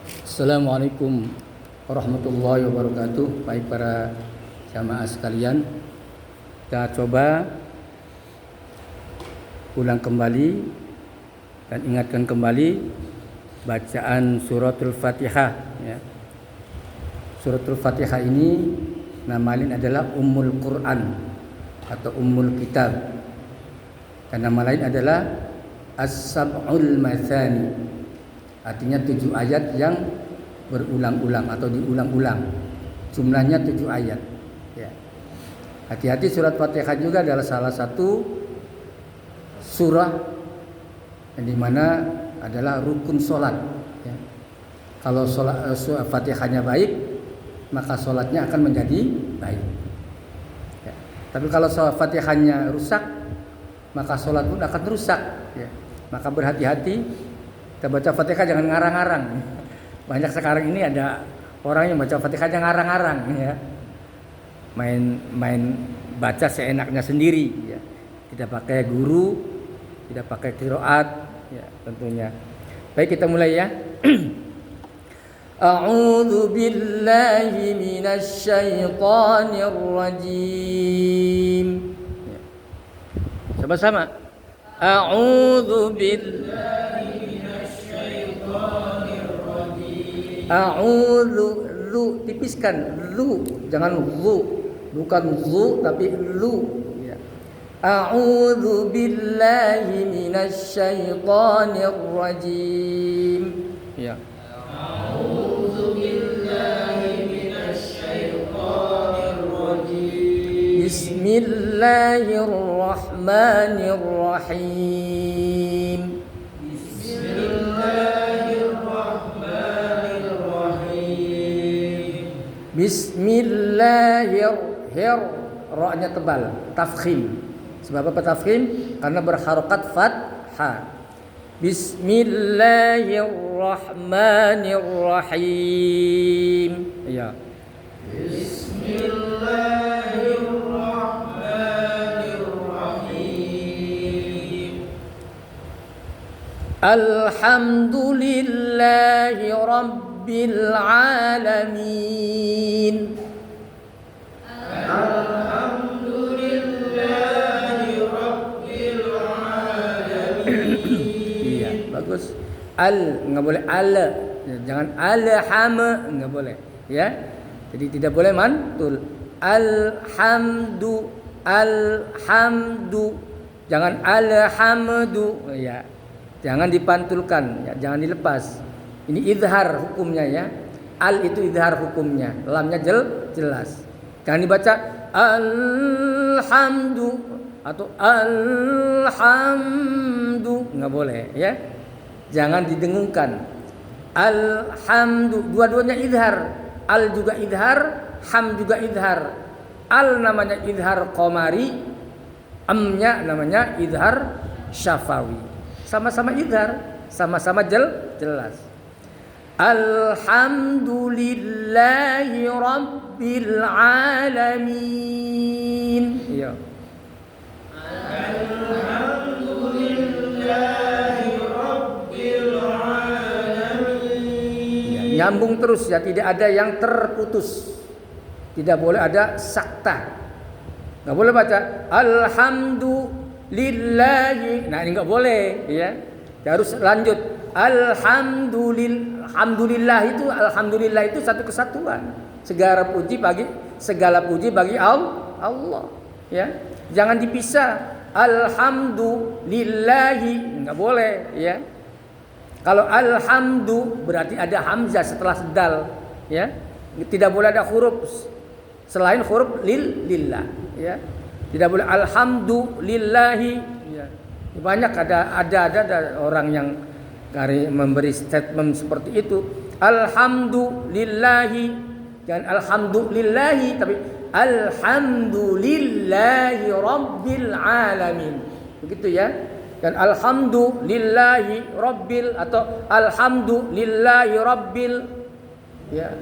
Assalamualaikum warahmatullahi wabarakatuh. Baik para jamaah sekalian, kita coba ulang kembali dan ingatkan kembali bacaan suratul Fatihah ya. Suratul Fatihah ini nama lain adalah Ummul Quran atau Ummul Kitab, dan nama lain adalah As-Sab'ul Mathani. Artinya 7 ayat yang berulang-ulang atau diulang-ulang. Jumlahnya 7 ayat. Ya. Hati-hati, surat Fatihah juga adalah salah satu surah yang dimana adalah rukun sholat. Ya. Kalau surat Fatihahnya baik, maka sholatnya akan menjadi baik. Ya. Tapi kalau surat Fatihahnya rusak, maka sholat pun akan rusak. Ya. Maka berhati-hati. Kita baca Fatihah jangan ngarang-ngarang. Banyak sekarang ini ada orang yang baca Fatihah jangan ngarang-ngarang ya. Main baca seenaknya sendiri ya. Tidak pakai guru, tidak pakai qiraat ya tentunya. Baik, kita mulai ya. A'udzu billahi minasy syaithanir rajim. Ya. Sama-sama. A'udzu billahi a'udzu, lu tipiskan, lu jangan lu, bukan lu tapi lu ya. A'udzu billahi minasy syaithanir rajim ya. A'udzu billahi minasy syaithanir rajim. Bismillahirrahmanirrahim. Bismillahir, ra-nya tebal, tafkhim. Sebab apa tafkhim? Karena berharokat fathah. Bismillahirrahmanirrahim. Ya. Bismillahirrahmanirrahim. Alhamdulillahi Rabbil alamin. Alhamdulillahi Rabbil alamin. Iya, bagus. Enggak boleh jangan alham, enggak boleh ya. Jadi tidak boleh mantul. Alhamdu, jangan alhamdu ya. Jangan dipantulkan ya, jangan dilepas. Ini idhar hukumnya ya. Al itu idhar hukumnya. Lamnya jelas. Jangan dibaca alhamdu atau alhamdu, nggak boleh ya. Jangan didengungkan. Alhamdu, dua-duanya idhar. Al juga idhar, ham juga idhar. Al namanya idhar qamari, amnya namanya idhar syafawi. Sama-sama idhar, sama-sama jelas. Alhamdulillahi Rabbil alamin. Iya. Alhamdulillahi Rabbil alamin. Ya, nyambung terus ya, tidak ada yang terputus. Tidak boleh ada sakta. Enggak boleh baca alhamdulillahi. Nah, ini enggak boleh ya. Harus lanjut. Alhamdulillah itu satu kesatuan. Segala puji bagi Allah ya. Jangan dipisah. Alhamdulillahi enggak boleh ya. Kalau alhamdu berarti ada hamzah setelah sedal ya. Tidak boleh ada huruf selain huruf lillah ya. Tidak boleh alhamdulillahi ya. Banyak ada orang yang memberi statement seperti itu. Alhamdulillahi, jangan alhamdulillahi tapi alhamdulillahi Rabbil alamin. Begitu ya. Dan alhamdulillahi Rabbil atau alhamdulillahi Rabbil ya.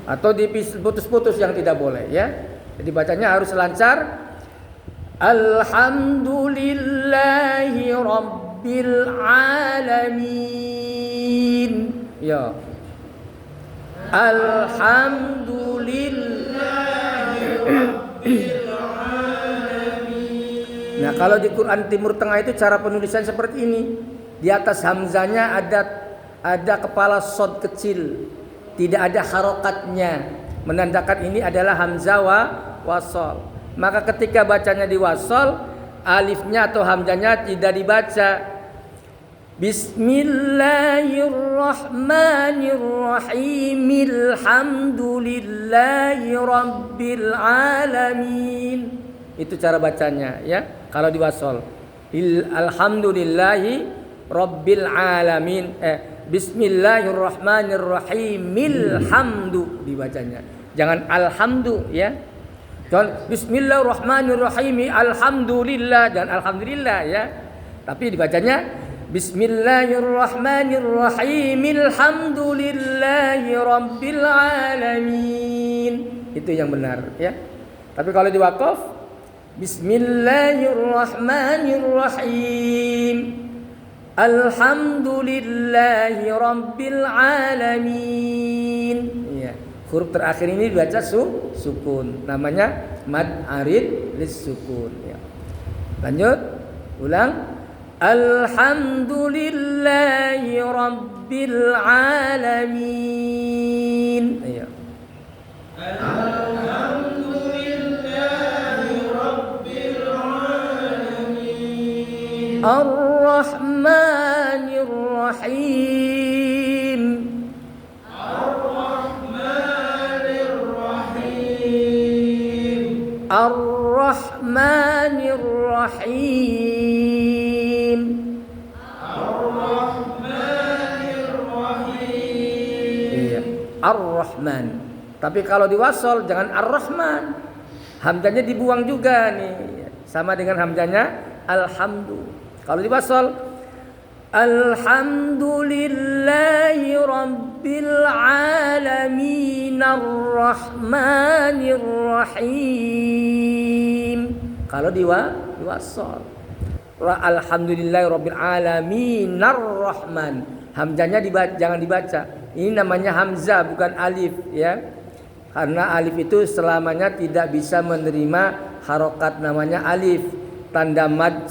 Atau diputus-putus yang tidak boleh ya. Jadi bacanya harus lancar. Alhamdulillahi Rabbil rabbil alamin. Ya. Alhamdulillahi rabbil alamin. Nah, kalau di Quran Timur Tengah itu cara penulisan seperti ini. Di atas hamzanya ada kepala shad kecil. Tidak ada harokatnya, menandakan ini adalah hamzah wasal. Maka ketika bacanya di wasal, alifnya atau hamzanya tidak dibaca. Bismillahirrahmanirrahim. Alhamdulillahi rabbil alamin. Itu cara bacanya ya. Kalau di wasal, alhamdulillahi rabbil alamin. Bismillahirrahmanirrahim. Alhamdu dibacanya. Jangan alhamdu ya. Jangan bismillahirrahmanirrahim. Alhamdulillah, jangan alhamdulillah ya. Tapi dibacanya bismillahirrahmanirrahim. Alhamdulillahi rabbil alamin. Itu yang benar ya. Tapi kalau di wakaf, bismillahirrahmanirrahim. Alhamdulillahi rabbil alamin. Ya. Huruf terakhir ini dibaca sukun. Namanya mad arid lis sukun ya. Lanjut, ulang. Alhamdulillahi rabbil alamin. Ya. Alhamdulillahi rabbil alamin. Ar-Rahmanir Rahim. Ar-Rahmanir Rahim. Ar-Rahmanir Rahim. Ar-Rahmanir Rahim. Iya, Ar-Rahman. Tapi kalau di wasal jangan Ar-Rahman. Hamzanya dibuang juga nih. Sama dengan hamzanya alhamdu. Kalau di wasal, alhamdulillahi rabbil alamin arrahmanir rahim. Kalau di wasal, alhamdulillahi rabbil alamin arrahman. Hamzanya jangan dibaca. Ini namanya hamzah bukan alif ya. Karena alif itu selamanya tidak bisa menerima harokat namanya alif. Tanda mad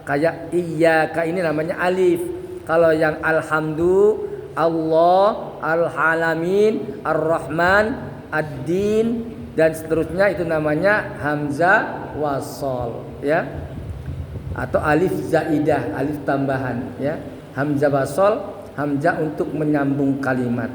kayak iyyaka ini namanya alif. Kalau yang alhamdu, Allah, al-alamin, ar-rahman, ad-din dan seterusnya itu namanya hamzah wasal ya. Atau alif zaidah, alif tambahan ya. Hamzah wasal, hamzah untuk menyambung kalimat.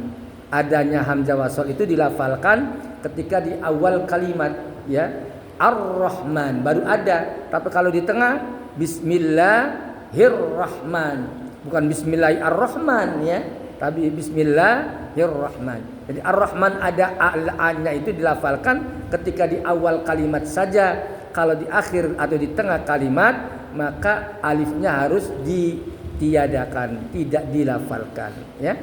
Adanya hamzah wasal itu dilafalkan ketika di awal kalimat ya. Ar-Rahman baru ada, tapi kalau di tengah Bismillahirrahman, bukan Bismillahirrahman ya, tapi Bismillahirrahman. Jadi Ar-Rahman ada a-nya itu dilafalkan ketika di awal kalimat saja. Kalau di akhir atau di tengah kalimat maka alifnya harus ditiadakan, tidak dilafalkan ya.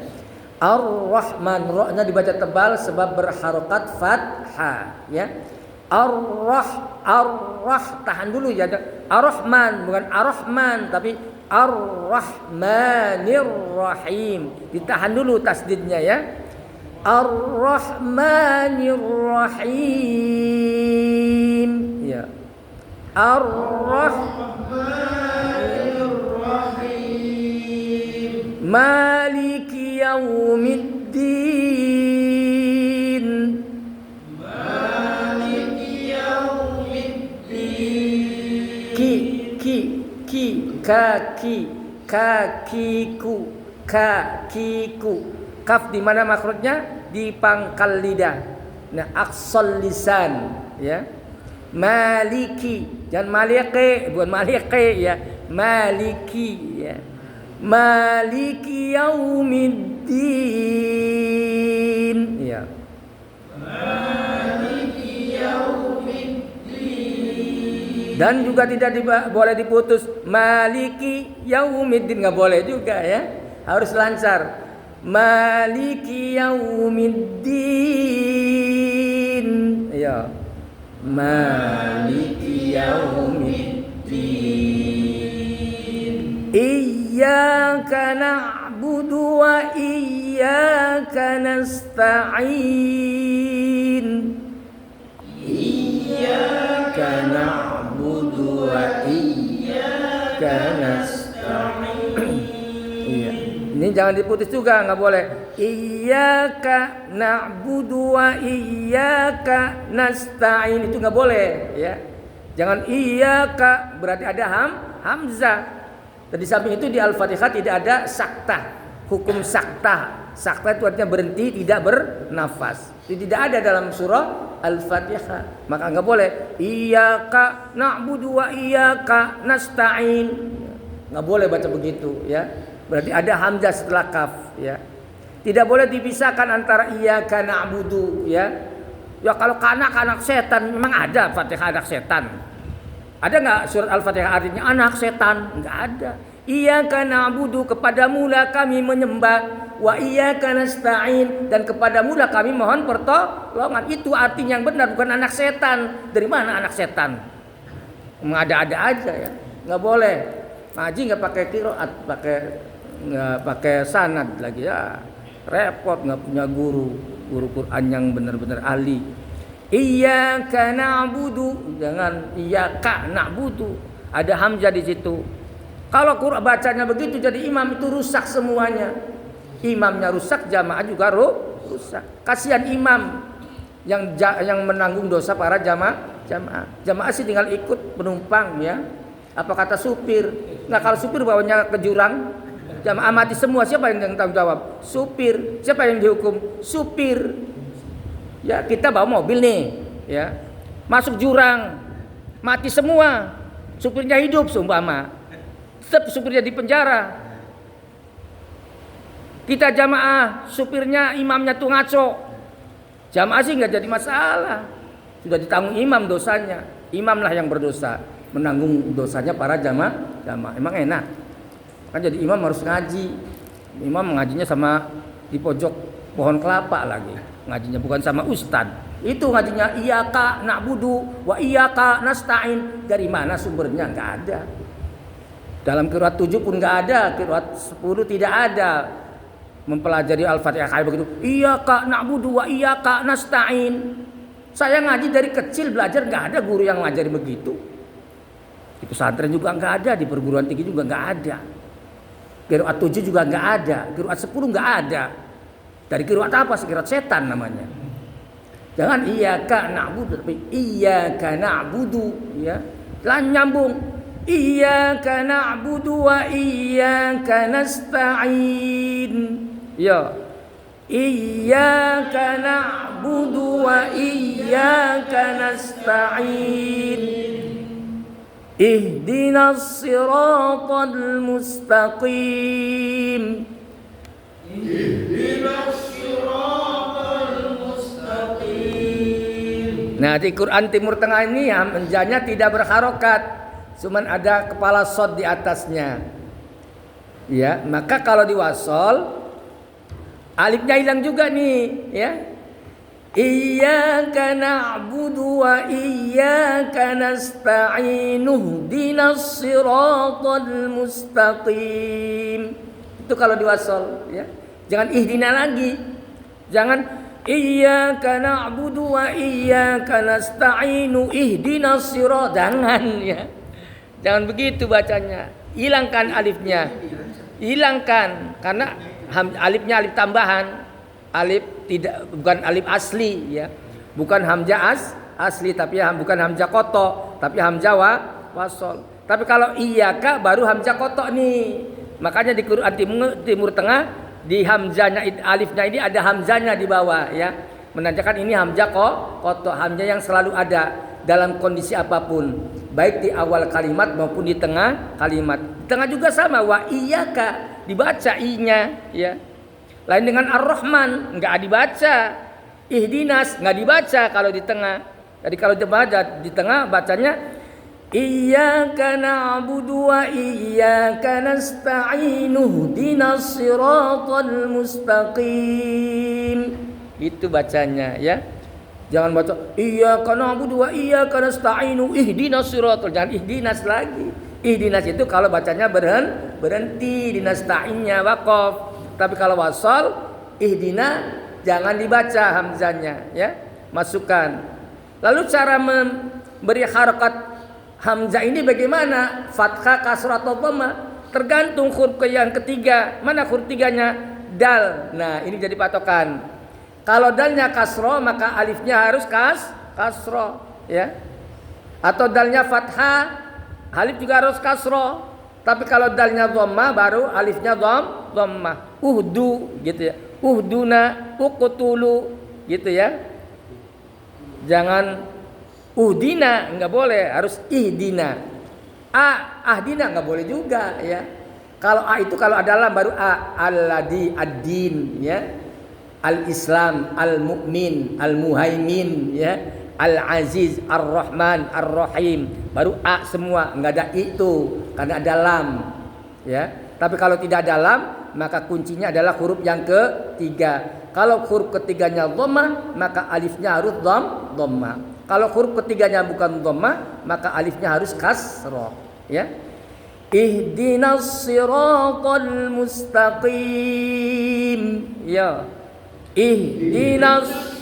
Ar-Rahman, ra-nya dibaca tebal sebab berharokat fathah ya. Tahan dulu ya. Ar-Rahman bukan Ar-Rahman tapi Ar-Rahmanir Rahim. Ditahan dulu tasdidnya ya. Ar-Rahmanir Rahim ya. Ar-Rahmanir Rahim. Maliki yaumiddin. Maliki yaumiddin. Kakiku. Kaf di mana makhrajnya? Di pangkal lidah. Nah, aqsal lisan ya. Maliki, jangan maliki, bukan maliki ya. Maliki ya. Maliki yaumiddin ya. Maliki yaumiddin. Dan juga tidak boleh diputus maliki yaumiddin, nggak boleh juga ya. Harus lancar. Maliki yaumiddin ya. Maliki yaumiddin. iyyaka na'budu wa iyyaka nasta'in. Iyyaka na'budu wa iyyaka nasta'in. Iya. Ini jangan diputus juga, nggak boleh. Iyyaka na'budu wa iyyaka nasta'in, itu nggak boleh, ya. Jangan iyyaka berarti ada hamzah. Dan di samping itu di Al-Fatihah tidak ada saktah, hukum saktah. Saktah itu artinya berhenti, tidak bernafas. Itu tidak ada dalam surah Al-Fatihah. Maka nggak boleh iyyaka na'budu wa iyyaka nasta'in. Nggak boleh baca begitu, ya. Berarti ada hamzah setelah kaf, ya. Tidak boleh dipisahkan antara iyyaka na'budu, ya. Ya kalau anak setan, memang ada Fatihah anak setan. Ada nggak surat Al-Fatihah artinya anak setan? Nggak ada. Iyyaka na'budu, kepadamu lah kami menyembah, wa iyyaka nasta'in, dan kepadamu lah kami mohon pertolongan. Itu artinya yang benar, bukan anak setan. Dari mana anak setan? Mengada-ada aja, ya. Nggak boleh. Ngaji nggak pakai qiraat, nggak pakai sanad lagi, ya. Repot, nggak punya guru Quran yang benar-benar ahli. Iyyaka na'budu, jangan iyyaka na'budu, ada hamzah di situ. Kalau Quran bacanya begitu jadi imam itu rusak semuanya. Imamnya rusak, jamaah juga rusak. Kasihan imam yang menanggung dosa para jamaah. Jamaah sih tinggal ikut penumpang, ya. Apa kata supir? Nah kalau supir bawanya ke jurang, jamaah mati semua, siapa yang tanggung jawab? Supir. Siapa yang dihukum? Supir. Ya, kita bawa mobil nih, ya. Masuk jurang, mati semua. Supirnya hidup seumpama. Tetap supirnya di penjara. Kita jamaah, supirnya, imamnya tuh ngaco. Jamaah sih nggak jadi masalah. Sudah ditanggung imam dosanya. Imam lah yang berdosa, menanggung dosanya para jamaah. Emang enak. Kan jadi imam harus ngaji. Imam ngajinya sama di pojok pohon kelapa lagi. Ngajinya bukan sama ustad. Itu ngajinya iyyaka na'budu wa iyyaka nasta'in. Dari mana sumbernya? Enggak ada. Dalam qiraat 7 pun enggak ada, qiraat 10 tidak ada. Mempelajari Al-Fatihah kayak begitu. Iyyaka na'budu wa iyyaka nasta'in. Saya ngaji dari kecil belajar, enggak ada guru yang ngajari begitu. Di pesantren juga enggak ada, di perguruan tinggi juga enggak ada. Qiraat 7 juga enggak ada, qiraat 10 enggak ada. Dari qiraat apa? Qiraat setan namanya. Jangan iyyaka na'budu, tapi iyyaka na'budu, ya. Lan nyambung. Iyyaka na'budu wa iyyaka nasta'in. Ya. Iyyaka na'budu wa iyyaka nasta'in. Ihdinas siratal mustaqim. Nah di Quran Timur Tengah ini hamzahnya tidak berharokat, cuman ada kepala shad di atasnya. Ya, maka kalau diwasol alifnya hilang juga nih, ya. Iyyaka na'budu wa iyyaka nasta'in ihdinas siratal mustaqim. Itu kalau diwasol, ya. Jangan ihdina lagi. Jangan iyyaka na'budu wa iyyaka nasta'inu ihdinas siratal. Jangan, ya. Jangan begitu bacanya. Hilangkan alifnya. Hilangkan karena alifnya alif tambahan. Alif tidak, bukan alif asli, ya. Bukan hamzah asli, tapi bukan hamzah koto, tapi hamzah wasol. Tapi kalau iyyaka baru hamzah koto nih. Makanya di Quran Timur Tengah di hamzahnya alifnya ini ada hamzahnya di bawah, ya. Menandakan ini hamzah koto, hamzah yang selalu ada dalam kondisi apapun, baik di awal kalimat maupun di tengah kalimat. Di tengah juga sama, wa iyyaka dibaca i-nya, ya. Lain dengan Ar-Rahman enggak dibaca. Ihdinas enggak dibaca kalau di tengah. Jadi kalau di tengah bacanya iyyaka na'budu wa iyyaka nasta'in ihdinas siratal mustaqim. Itu bacanya, ya. Jangan baca iyyaka na'budu wa iyyaka nasta'in ihdinas siratal. Jangan ihdinas lagi. Ihdinas itu kalau bacanya berhenti di nasta'innya waqaf. Tapi kalau wasal ihdina jangan dibaca hamzahnya, ya. Masukkan. Lalu cara memberi harakat hamzah ini bagaimana? Fathah, kasrah atau dhamma? Tergantung huruf yang ketiga. Mana huruf tiganya? Dal. Nah, ini jadi patokan. Kalau dalnya kasrah maka alifnya harus kasrah, ya. Atau dalnya fathah, alif juga harus kasroh. Tapi kalau dalnya dhammah baru alifnya dhammah. Uhdu gitu ya. Uhduna, uqtulu gitu ya. Jangan uhdina, enggak boleh, harus ihdina. Ahdina enggak boleh juga ya. Kalau a itu kalau ada lam baru alladhi ad-din ya. Al-Islam, al-Mu'min, al-Muhaimin ya. Al-Aziz, Ar-Rahman, Ar-Rahim. Baru A semua, enggak ada itu karena ada lam. Ya. Tapi kalau tidak ada lam, maka kuncinya adalah huruf yang ketiga. Kalau huruf ketiganya dhammah, maka alifnya harus dhammah. Kalau huruf ketiganya bukan dhammah, maka alifnya harus kasrah, ya. Ihdinas siratal mustaqim. Ya. Ihdinas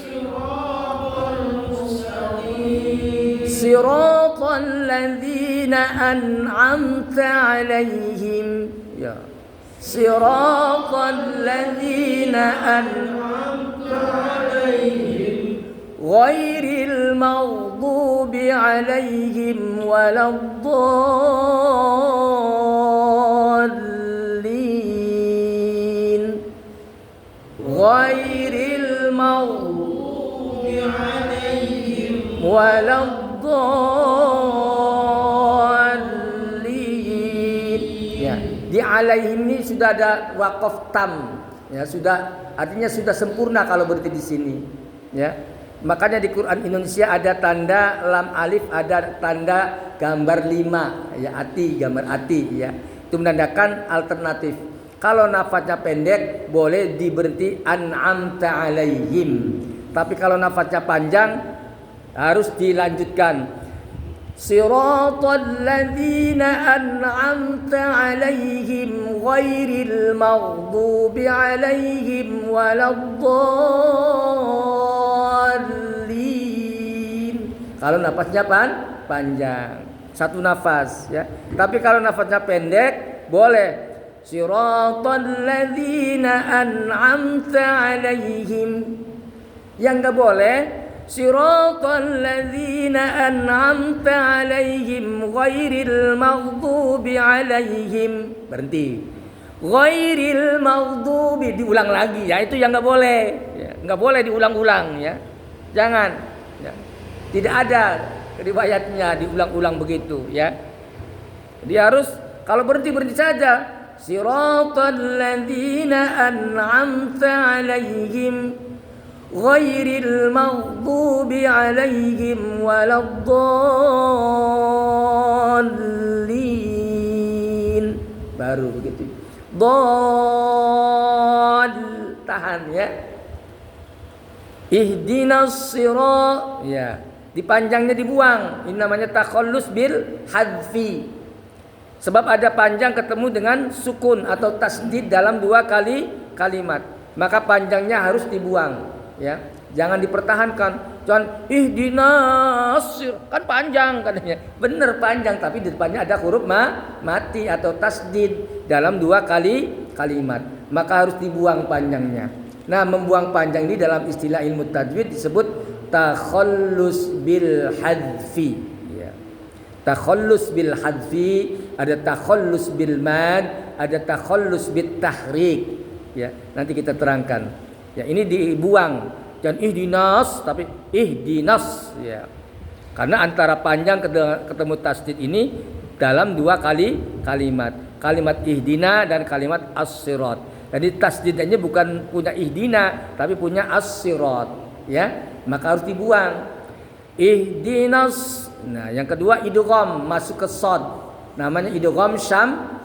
صراط الذين أنعمت عليهم يا صراط الذين أنعمت عليهم غير المغضوب عليهم ولا الضالين غير المغضوب عليهم ولا الضالين. Ya, di alaihim ini sudah ada waqaf tam. Ya, sudah artinya sudah sempurna kalau berarti di sini. Ya. Makanya di Quran Indonesia ada tanda lam alif, ada tanda gambar 5, ya ati, gambar ati ya. Itu menandakan alternatif. Kalau nafasnya pendek boleh diberhenti an'amta alaihim. Tapi kalau nafasnya panjang harus dilanjutkan. Siratal ladzina an'amta 'alaihim ghairil maghdubi 'alaihim waladdallin. Kalau nafasnya panjang, satu nafas ya. Tapi kalau nafasnya pendek boleh siratal ladzina an'amta 'alaihim. Yang enggak boleh siratal ladzina an'amta 'alaihim ghairil maghdubi 'alaihim. Berhenti. Ghairil maghdubi diulang lagi ya, itu yang enggak boleh ya. Enggak boleh diulang-ulang ya. Jangan ya. Tidak ada riwayatnya diulang-ulang begitu ya. Dia harus kalau berhenti saja. Siratal ladzina an'amta 'alaihim ghairil maghdubi 'alaihim waladdallin. Baru begitu. Tahan ya. Ihdinas sirat ya. Dipanjangnya dibuang. Ini namanya takhallus bil hadfi. Sebab ada panjang ketemu dengan sukun atau tasdid dalam dua kali kalimat. Maka panjangnya harus dibuang. Ya, jangan dipertahankan. Jangan ihdinas kan panjang katanya. Benar panjang tapi di depannya ada huruf mati atau tasdid dalam dua kali kalimat. Maka harus dibuang panjangnya. Nah, membuang panjang ini dalam istilah ilmu tajwid disebut takhallus bil hadfi. Ya. Takhallus bil hadfi, ada takhallus bil mad, ada takhallus bit tahrik. Ya, nanti kita terangkan. Ya, ini dibuang. Jangan ihdinas tapi ihdinas ya. Karena antara panjang ketemu tasdid ini dalam dua kali kalimat. Kalimat ihdina dan kalimat as-sirat. Jadi tasdidnya bukan punya ihdina tapi punya as-sirat ya. Maka harus dibuang. Ihdinas. Nah, yang kedua idgham masuk ke shad. Namanya idgham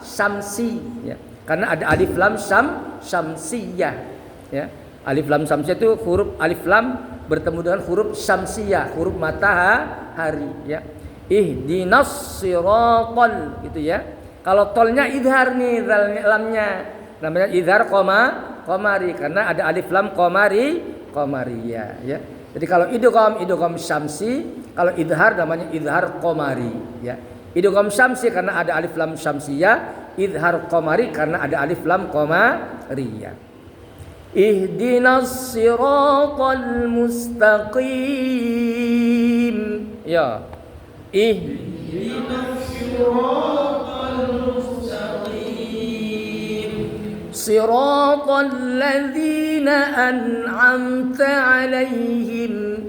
syamsi ya. Karena ada alif lam syamsiyah ya. Alif lam syamsiyah itu huruf alif lam bertemu dengan huruf syamsiyah, huruf matahari ya. Ihdinas siratal gitu ya. Kalau tolnya idhar nih lamnya, namanya idhar qamari karena ada alif lam qamariyah ya. Jadi kalau idgham syamsi, kalau idhar namanya idhar qamari ya. Idgham syamsi karena ada alif lam syamsiyah, idhar qamari karena ada alif lam qamariyah. Ihdinas siratal mustaqim ya. Ihdinas siratal mustaqim siratal ladzina an'amta 'alaihim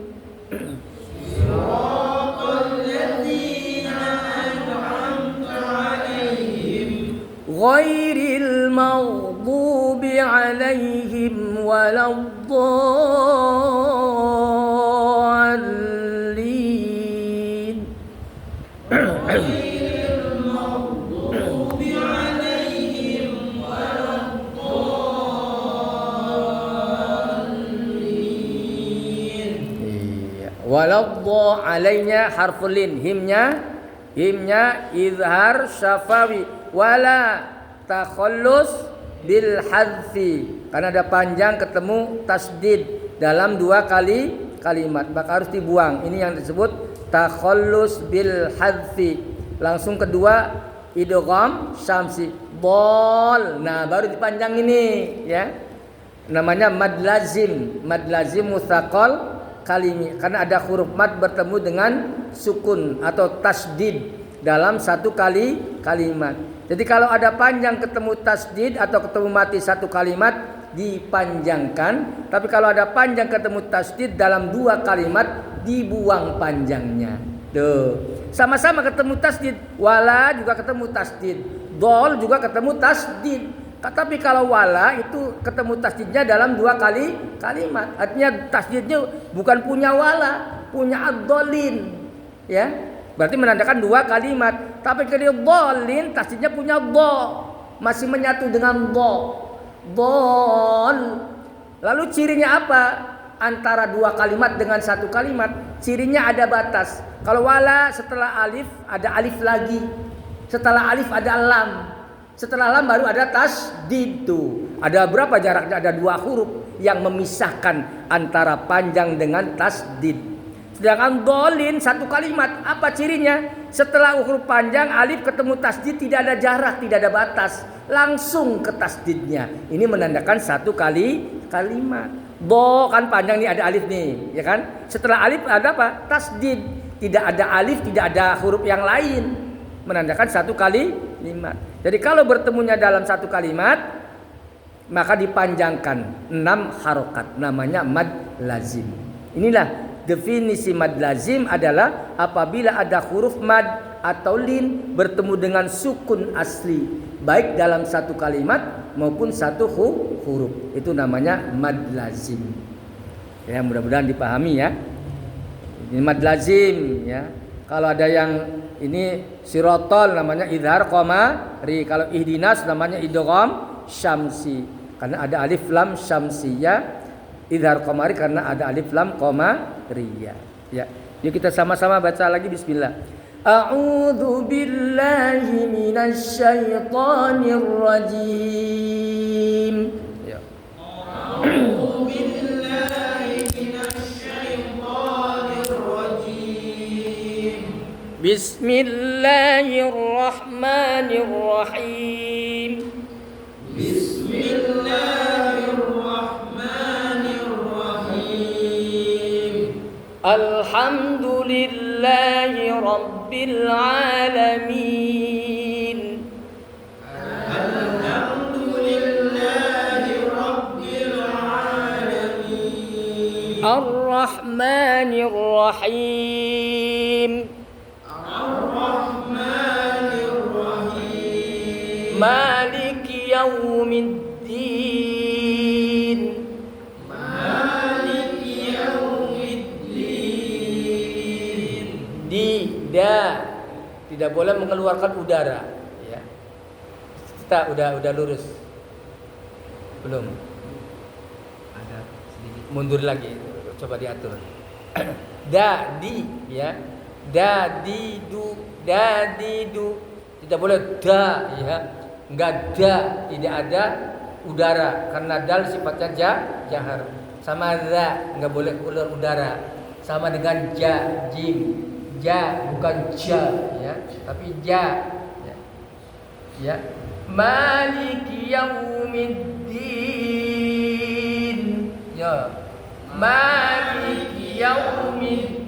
siratal ladzina an'amta 'alaihim ghairil maghdubi 'alaihim waladdallin. Waladdo alainya harful lin, himnya izhar syafawi, wala takhallus bil hadfi karena ada panjang ketemu tasdid dalam dua kali kalimat maka harus dibuang. Ini yang disebut takhallus bil hadfi. Langsung kedua idgham syamsi bol, nah baru dipanjang ini ya, namanya mad lazim mutsaqal kalimi karena ada huruf mad bertemu dengan sukun atau tasdid dalam satu kalimat. Jadi kalau ada panjang ketemu tasdid atau ketemu mati satu kalimat dipanjangkan, tapi kalau ada panjang ketemu tasdid dalam dua kalimat dibuang panjangnya. Tuh, sama-sama ketemu tasdid, wala juga ketemu tasdid, dol juga ketemu tasdid. Tapi kalau wala itu ketemu tasdidnya dalam dua kalimat. Artinya tasdidnya bukan punya wala, punya ad-dolin. Ya. Berarti menandakan dua kalimat. Tapi kalau dolin tasdidnya punya do, masih menyatu dengan do. Dol. Lalu cirinya apa? Antara dua kalimat dengan satu kalimat, cirinya ada batas. Kalau wala setelah alif ada alif lagi. Setelah alif ada lam. Setelah lam baru ada tasdid tuh. Ada berapa jaraknya? Ada dua huruf yang memisahkan antara panjang dengan tasdid. Sedangkan dolin satu kalimat, apa cirinya? Setelah huruf panjang alif ketemu tasdid tidak ada jarak, tidak ada batas, langsung ke tasdidnya. Ini menandakan satu kalimat. Do kan panjang nih, ada alif nih, ya kan? Setelah alif ada apa? Tasdid. Tidak ada alif, tidak ada huruf yang lain, menandakan satu kalimat. Jadi kalau bertemunya dalam satu kalimat maka dipanjangkan 6 harokat, namanya mad lazim. Inilah definisi mad lazim adalah apabila ada huruf mad atau lin bertemu dengan sukun asli baik dalam satu kalimat maupun satu huruf, itu namanya mad lazim. Ya, mudah-mudahan dipahami ya. Ini mad lazim ya. Kalau ada yang ini sirotol namanya idhar qamari, kalau ihdinas namanya idgham syamsi karena ada alif lam syamsiyah, idhar qamari karena ada alif lam qamariyah. Ya, yuk kita sama-sama baca lagi bismillah. A'udzu billahi minasy syaithanir rajim. Ya. Bismillahirrahmanirrahim. Bismillahirrahmanirrahim. Alhamdulillahi rabbil alamin. Alhamdulillahi rabbil alamin. Ar-Rahmanir-Rahim. Maliki yaumiddin. Maliki yaumiddin. Tidak boleh mengeluarkan udara ya. Kita udah lurus. Belum. Ada sedikit mundur lagi. Coba diatur. Di ya. Dadidu, dadidu. Tidak boleh da, ya. Enggak da, tidak ada udara karena dal sifatnya jahar. Sama za, enggak boleh keluar udara. Sama dengan ja, jim. Ja bukan ja, ya, tapi ja. Ya. Ya. Maliki yaumiddin. Ya. Maliki yaumiddin.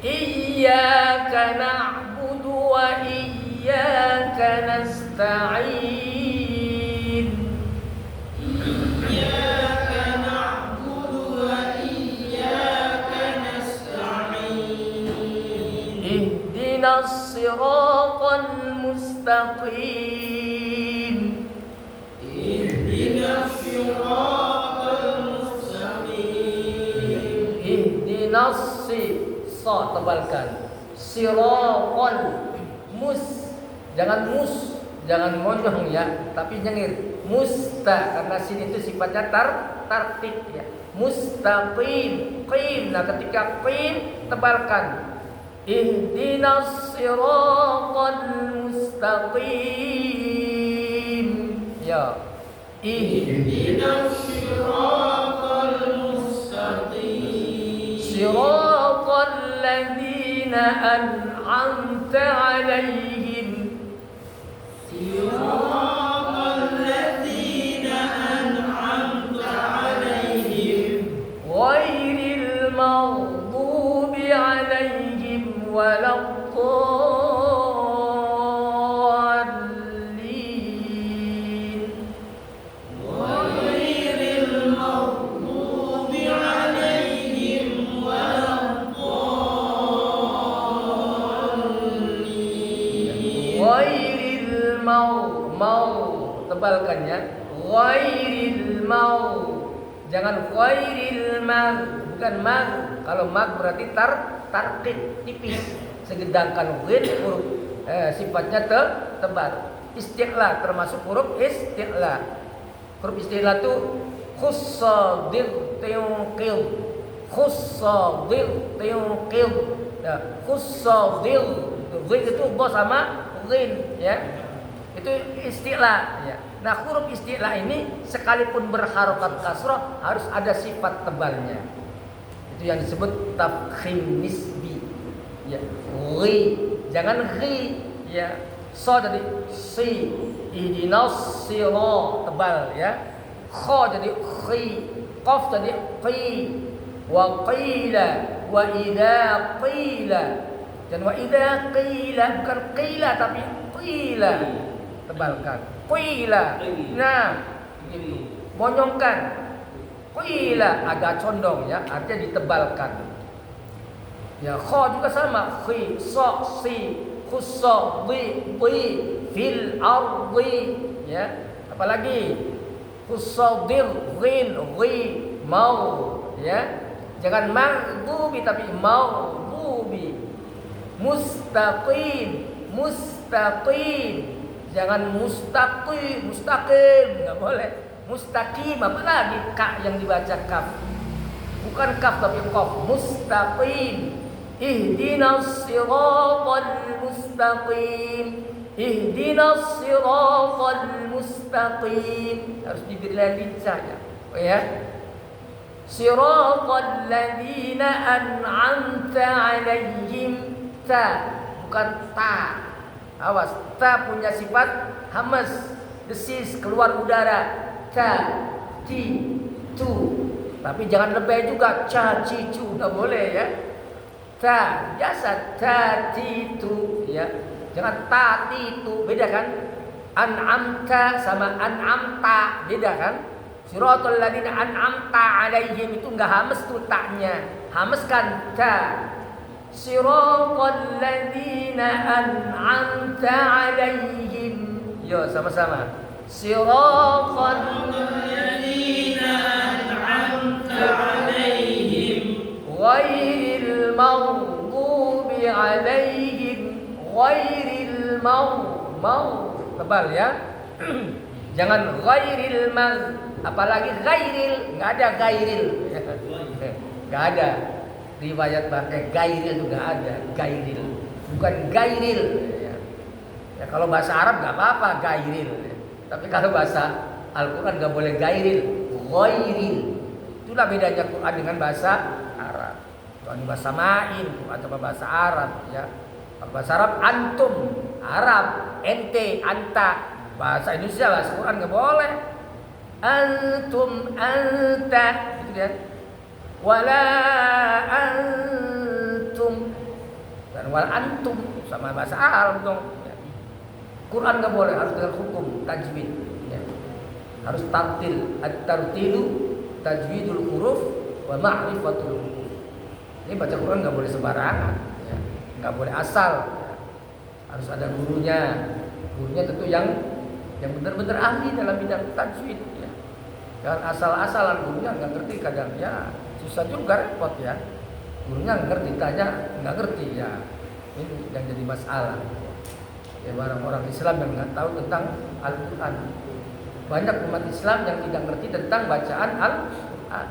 Iyyaka na'budu wa iyyaka nasta'in. Iyyaka na'budu wa iyyaka nasta'in. Ihdinas siratal mustaqim. Ihdinas siratal mustaqim. Ihdinas sa tebalkan. Siratal jangan jangan monyong ya, tapi nyengir. Karena sin itu sifatnya tartib ya. Mustaqim, qim. Nah, ketika qim tebalkan. Ihdinas siratal mustaqim. Ya. Ihdinas siratal mustaqim. Siratal ladzina an'amta 'alaihim. Siratal ladzina an'amta 'alaihim. Ghairil maghdubi 'alaihim waladdallin. Ghairil maghdubi 'alaihim waladdallin. Ghairil mau tebalkan ya. Ghairil mau. Jangan ghairil mag, bukan mag. Kalau mag berarti tarqid tipis. Sedangkan ghair huruf sifatnya tebal. Isti'la termasuk huruf isti'la. Huruf isti'la itu khussadir tiuqil. Khussadir tiuqil. Ya, khussadir. Ghair itu bos sama ghain ya. Itu isti'la ya. Nah, huruf isti'la ini sekalipun berharokat kasrah harus ada sifat tebalnya. Itu yang disebut tafkhim nisbi. Ya, ghi, jangan ghi ya. So jadi si, ihdinas sira tebal ya. Kha jadi khi, qaf jadi qi, wa qila, wa idza qila. Dan wa idza qila bukan qila tapi qila. Tebalkan. Qila. Nah, gitu. Bonyongkan. Qila agak condong ya, artinya ditebalkan. Ya, kha juga sama. Khi, sa, si, khussa, bi, fil ardi ya. Apalagi khussadir, ghin, ghi, mau ya. Jangan maghdubi tapi maghdubi. Mustaqim, mustaqim. Jangan mustaqim, enggak boleh. Mustaqim apalagi ka yang dibaca kaf. Bukan kaf tapi qaf. Mustaqim. Ihdinas siratal mustaqim. Ihdinas siratal mustaqim. Harus diberi lincah ya. Oh ya. Siratal ladzina an'amta 'alaihim. Ta bukan ta. Awas, ta punya sifat hamas, desis, keluar udara. Ta, ti, tu. Tapi jangan lebay juga. Ca, ci, cu, enggak boleh ya. Ta, biasa ta, ti, tu ya. Jangan ta, ti, tu, beda kan? An'amta sama an'amta, beda kan? Siratal ladzina an'amta 'alaihim itu enggak hamas tuh ta-nya. Hamaskan ta. Siratal ladzina an'amta 'alaihim. Yo sama-sama. Siratal ladzina an'amta 'alaihim ghairil maghdubi 'alaihim ghairil mau tebal ya. Jangan ghairil apalagi ghairil, enggak ada ghairil. Enggak ada. riwayat pakai gairil juga ada, gairil, bukan gairil. Ya kalau bahasa Arab nggak apa-apa gairil, tapi kalau bahasa Al-Quran nggak boleh gairil, ghairil. Itulah bedanya Quran dengan bahasa Arab. Kalau ini bahasa Ma'in atau bahasa Arab, ya. Kalau bahasa Arab antum, Arab, ente, anta. Bahasa Indonesia, bahasa Quran nggak boleh. Antum, anta, gitu kan? Wala antum dan wala antum sama bahasa Arab dong. Ya. Quran nggak boleh, harus dengan hukum tajwid. Ya. Harus tartil, at-tartilu, tajwidul huruf, wa ma'rifatul huruf. Ini baca Quran nggak boleh sembarangan, ya. Nggak boleh asal. Ya. Harus ada gurunya. Gurunya tentu yang benar-benar ahli dalam bidang tajwid. Ya. Jangan asal-asalan, gurunya nggak ngerti kadang, ya susah juga, repot ya. Gurunya ngerti, tanya nggak ngerti, ya ini yang jadi masalah. Ya orang-orang Islam yang nggak tahu tentang Al-Quran. Banyak umat Islam yang tidak ngerti tentang bacaan Al-Quran.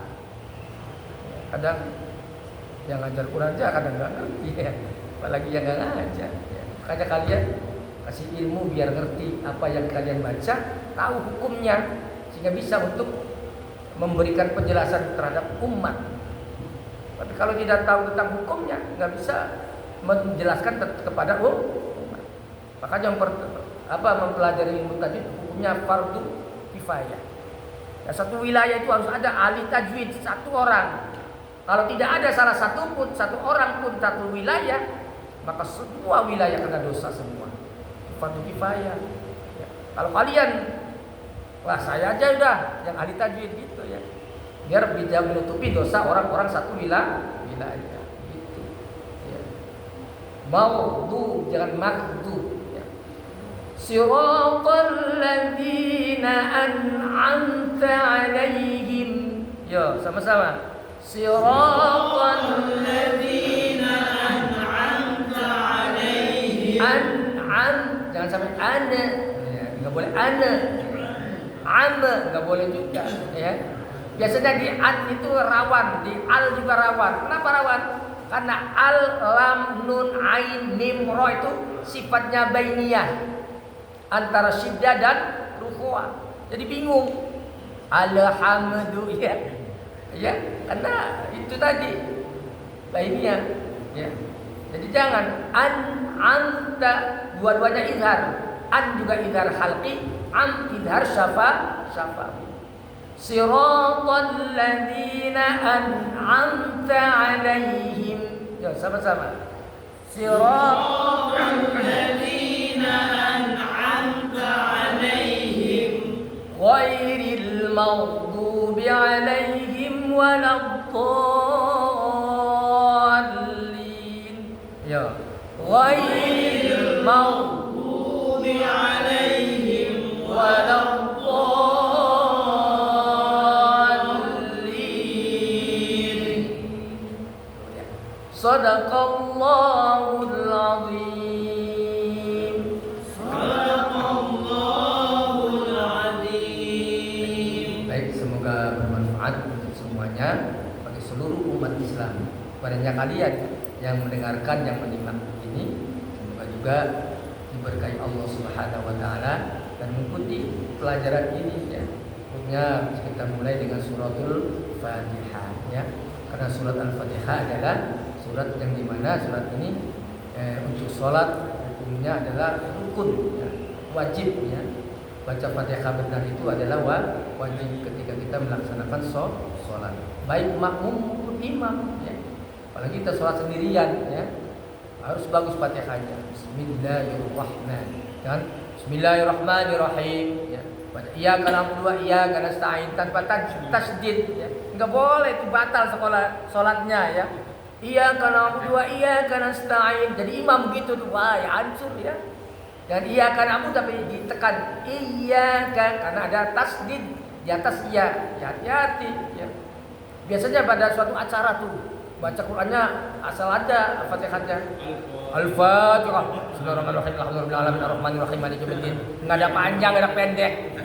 Kadang yang ngajar Quran aja kadang nggak ngerti, ya. Apalagi yang nggak ngajar. Ya. Makanya kalian kasih ilmu biar ngerti apa yang kalian baca, tahu hukumnya, sehingga bisa untuk memberikan penjelasan terhadap umat. Tapi kalau tidak tahu tentang hukumnya, nggak bisa menjelaskan kepada umat. Makanya mempelajari ilmu tajwid hukumnya fardu kifayah. Ya, satu wilayah itu harus ada ahli tajwid satu orang. Kalau tidak ada salah satu pun, satu orang pun satu wilayah, maka semua wilayah kena dosa semua. Fardu kifayah. Ya. Kalau kalian, wah saya aja udah yang ahli tajwid gitu ya, biar bisa menutupi dosa orang-orang satu wilayah gitu ya. Maghdu, jangan maghdu ya. Siratal ladzina an'amta 'alaihim. Yo sama-sama. Siratal ladzina an'amta 'alaihim. Jangan sampai ana ya, enggak boleh ana. Ama nggak boleh juga, ya. Biasanya di an itu rawan, di al juga rawan. Kenapa rawan? Karena al, lam, nun, ain, mim, ro itu sifatnya bainiyah antara syiddah dan rufu'ah. Jadi bingung. Alhamdu ya, ya, karena itu tadi bainiyah, ya. Jadi jangan an, anta, dua-duanya izhar. An juga izhar khalqi, am idhar syafawi. Siratal ladzina an'amta 'alaihim. Ya, sama-sama. Siratal ladzina an'amta 'alaihim ghairil maghdubi 'alaihim waladdallin. Ya, ghairil maghdubi 'alaihim waladdallin. Sadaqallahul azim. Sadaqallahul azim. Baik, semoga bermanfaat untuk semuanya bagi seluruh umat Islam. Kepadanya kalian yang mendengarkan, yang menyimak ini, semoga juga diberkahi Allah Subhanahu wa taala dan mengikuti pelajaran ini ya. Pokoknya kita mulai dengan suratul Fatihah ya. Karena surat Al-Fatihah adalah surat yang dimana surat ini untuk sholat hukumnya adalah rukun ya, wajib ya. Baca Fatihah benar itu adalah wajib ketika kita melaksanakan sholat, baik makmum maupun imam ya. Apalagi kita sholat sendirian ya, harus bagus Fatihahnya. Bismillahirrahmanirrahim. Kan? Bismillahirrahmanirrahim ya. Baca iyyaka na'budu wa iyyaka nasta'in tanpa tasydid ya. Enggak boleh, itu batal sholatnya ya. Iyyaka na'budu wa iyyaka nasta'in. Jadi imam begitu tuh, wah ya hancur ya. Dan iyyaka na'budu tapi ditekan iyyaka karena ada tasydid di atas iya. Hati-hati ya. Biasanya pada suatu acara tuh baca Qur'annya asal aja Fatihahnya. Al-Fatihah. Bismillahirrahmanirrahim. Alhamdulillahirabbil alamin arrahmanirrahim maliki yaumiddin. Enggak ada panjang, enggak ada pendek.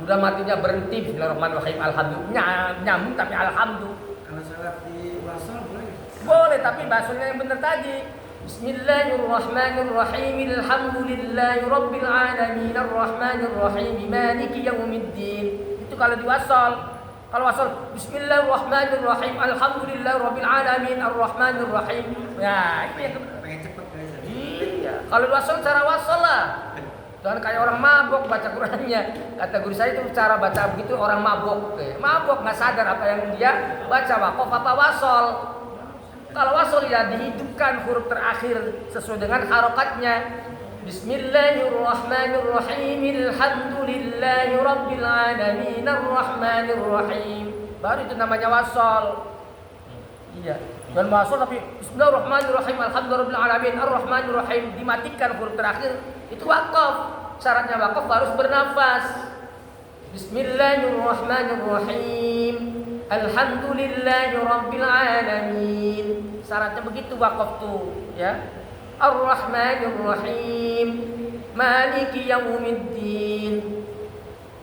Udah matinya berhenti Bismillahirrahmanirrahim. Alhamdulillah. Nyambung tapi alhamdulillah. Kalau salat di wasal boleh? Boleh, tapi bahasanya yang benar tadi. Bismillahirrahmanirrahim. Alhamdulillahi rabbil alamin arrahmanirrahim maliki yaumiddin. Itu kalau di wasal. Kalau wasal Bismillahirrahmanirrahim alhamdulillahi rabbil alamin arrahmanirrahim. Ya, itu yang pengen cepet guys. iya. Kalau di wasal cara wasal lah. Jangan kayak orang mabok baca Qurannya. Kata guru saya itu cara baca begitu orang mabok. Mabok nggak sadar apa yang dia baca, waqaf apa wasol. Kalau wasol ya dihidupkan huruf terakhir sesuai dengan harokatnya. Bismillahirrahmanirrahim. Alhamdulillahi rabbil alamin arrahmanirrahim. Baru itu namanya wasol. Iya. Dan wasol tapi Bismillahirrahmanirrahim. Alhamdulillahirabbil alamin arrahmanirrahim dimatikan huruf terakhir. Itu wakaf. Syaratnya wakaf harus bernafas. Bismillahirrahmanirrahim. Alhamdulillahirabbil alamin. Syaratnya begitu wakaf tuh, ya. Ar-Rahmanir-Rahim. Maliki yaumiddin.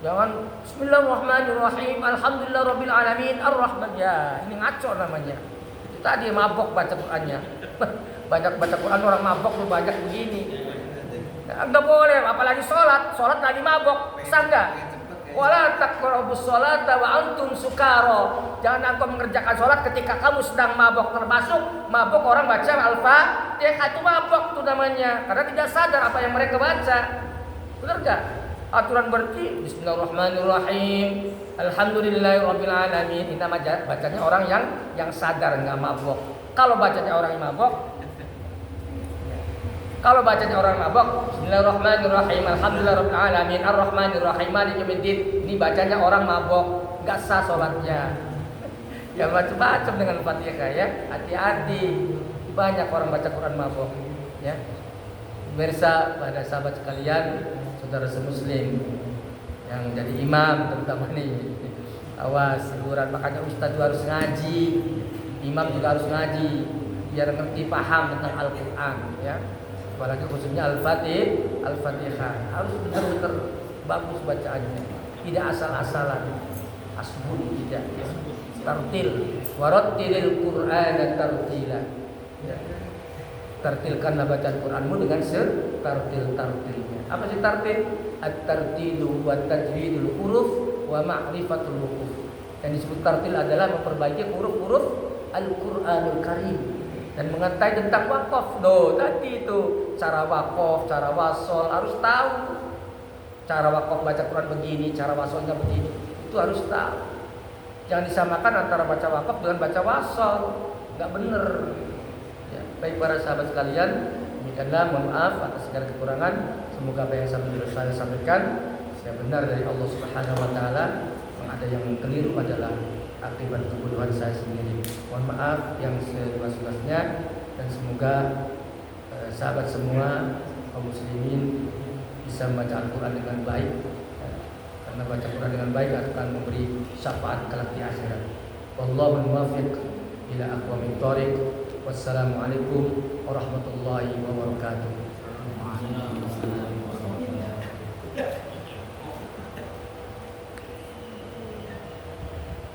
Jangan Bismillahirrahmanirrahim. Alhamdulillahirabbil alamin. Ar-Rahman. Ya, ini ngaco namanya. Itu tadi mabok baca Qur'annya. Banyak baca Quran orang mabok tuh banyak begini. Enggak boleh, apalagi sholat lagi mabok, bisa enggak? Wala taqrabus sholata wa antum sukara. Jangan engkau mengerjakan sholat ketika kamu sedang mabok. Termasuk mabok orang baca Al-Fatihah itu mabok tuh namanya, karena tidak sadar apa yang mereka baca. Benar enggak? Aturan berarti Bismillahirrahmanirrahim. Alhamdulillahirabbil alamin. Ini nama bacanya orang yang sadar enggak mabok. Kalau bacanya orang yang mabok, Bismillahirrahmanirrahim. Alhamdulillahirabbil alamin arrahmanirrahim maliki yaumiddin. Ini bacanya orang mabok, enggak sah salatnya. Ya macam-macam dengan Fatihah ya. Hati-hati. Banyak orang baca Quran mabok, ya. Pemirsa, pada sahabat sekalian, saudara semuslim yang jadi imam terutama nih. Awas hiburan, makanya ustaz juga harus ngaji. Imam juga harus ngaji biar ngerti paham tentang Al-Qur'an, ya. Apalagi khususnya Al-Fatihah harus benar-benar bagus bacaannya, tidak asal-asalan, asbun tidak, ya. Tartil, warattilil Qur'ana tartila, ya. Tartilkanlah bacaan Qur'anmu dengan tartil-tartilnya. Apa sih tartil? At-tartilu wa tajwidul huruf wa ma'rifatul wuquf. Yang disebut tartil adalah memperbaiki huruf-huruf Al-Qur'anul Karim dan mengetahui tentang wakaf. Tadi itu cara wakaf, cara wasol harus tahu. Cara wakaf baca Quran begini, cara wasolnya begini, itu harus tahu. Jangan disamakan antara baca wakaf dengan baca wasol, nggak bener. Ya, baik para sahabat sekalian, demikianlah, mohon maaf atas segala kekurangan. Semoga apa yang saya sampaikan saya benar dari Allah Subhanahu Wa Taala. Yang ada yang keliru adalah akibat kebodohan saya sendiri. Mohon maaf yang seluas-luasnya, dan semoga sahabat semua kaum muslimin bisa membaca Al-Quran dengan baik, karena baca Quran dengan baik akan memberi syafaat kelak di akhirat. Wallahu muwaffiq ila aqwamit thoriq. Wassalamualaikum warahmatullahi wabarakatuh.